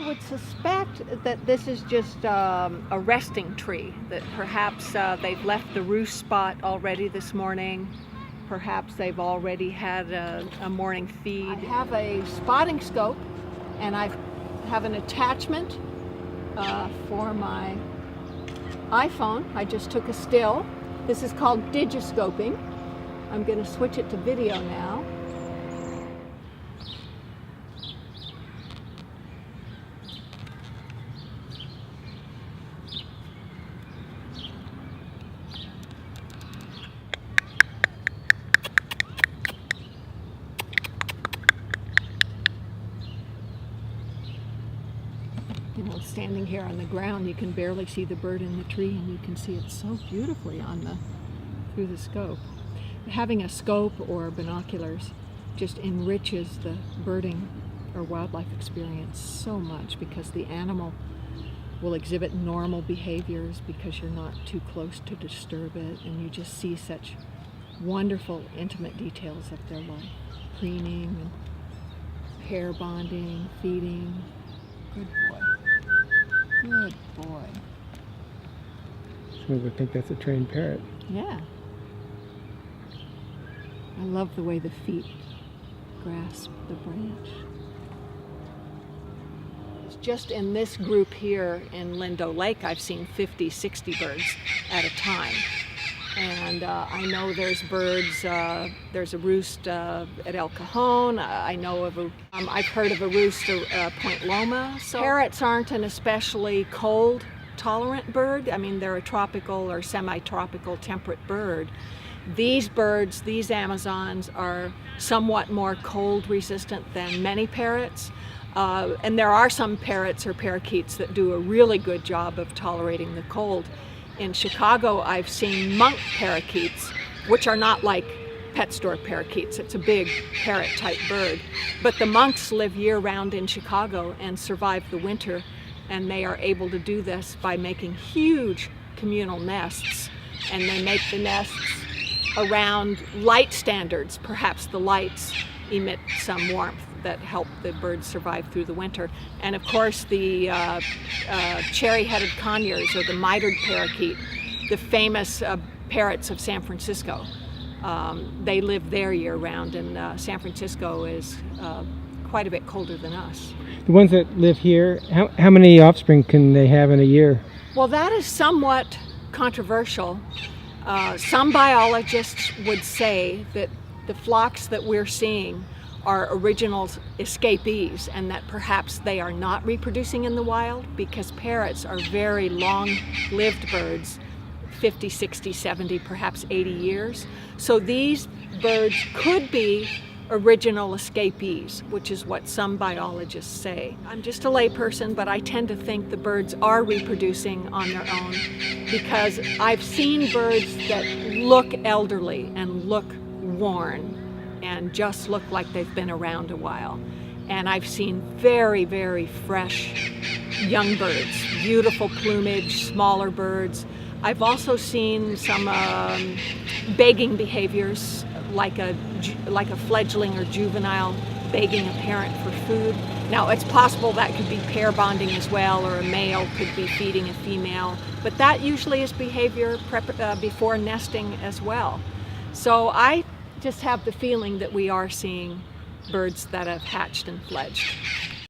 would suspect that this is just a resting tree, that perhaps they've left the roost spot already this morning. Perhaps they've already had a morning feed. I have a spotting scope, and I have an attachment for my iPhone. I just took a still. This is called digiscoping. I'm going to switch it to video now. You know, standing here on the ground, you can barely see the bird in the tree, and you can see it so beautifully through the scope. Having a scope or binoculars just enriches the birding or wildlife experience so much, because the animal will exhibit normal behaviors because you're not too close to disturb it, and you just see such wonderful, intimate details of their life. Preening, and pair bonding, feeding. Good boy. Good boy. Some would think that's a trained parrot. Yeah. I love the way the feet grasp the branch. Just in this group here in Lindo Lake, I've seen 50, 60 birds at a time. And I know there's birds, there's a roost at El Cajon. I know of I've heard of a roost at Point Loma. So parrots aren't an especially cold tolerant bird. I mean, they're a tropical or semi-tropical temperate bird. These birds, these Amazons, are somewhat more cold resistant than many parrots. And there are some parrots or parakeets that do a really good job of tolerating the cold. In Chicago, I've seen monk parakeets, which are not like pet store parakeets. It's a big parrot-type bird. But the monks live year-round in Chicago and survive the winter, and they are able to do this by making huge communal nests. And they make the nests around light standards. Perhaps the lights emit some warmth that help the birds survive through the winter. And of course, the cherry-headed conures, or the mitered parakeet, the famous parrots of San Francisco. They live there year-round, and San Francisco is quite a bit colder than us. The ones that live here, how many offspring can they have in a year? Well, that is somewhat controversial. Some biologists would say that the flocks that we're seeing are original escapees, and that perhaps they are not reproducing in the wild, because parrots are very long-lived birds, 50, 60, 70, perhaps 80 years. So these birds could be original escapees, which is what some biologists say. I'm just a layperson, but I tend to think the birds are reproducing on their own, because I've seen birds that look elderly and look worn and just look like they've been around a while. And I've seen very, very fresh young birds, beautiful plumage, smaller birds. I've also seen some begging behaviors, like a fledgling or juvenile begging a parent for food. Now, it's possible that could be pair bonding as well, or a male could be feeding a female, but that usually is behavior before nesting as well. So I just have the feeling that we are seeing birds that have hatched and fledged.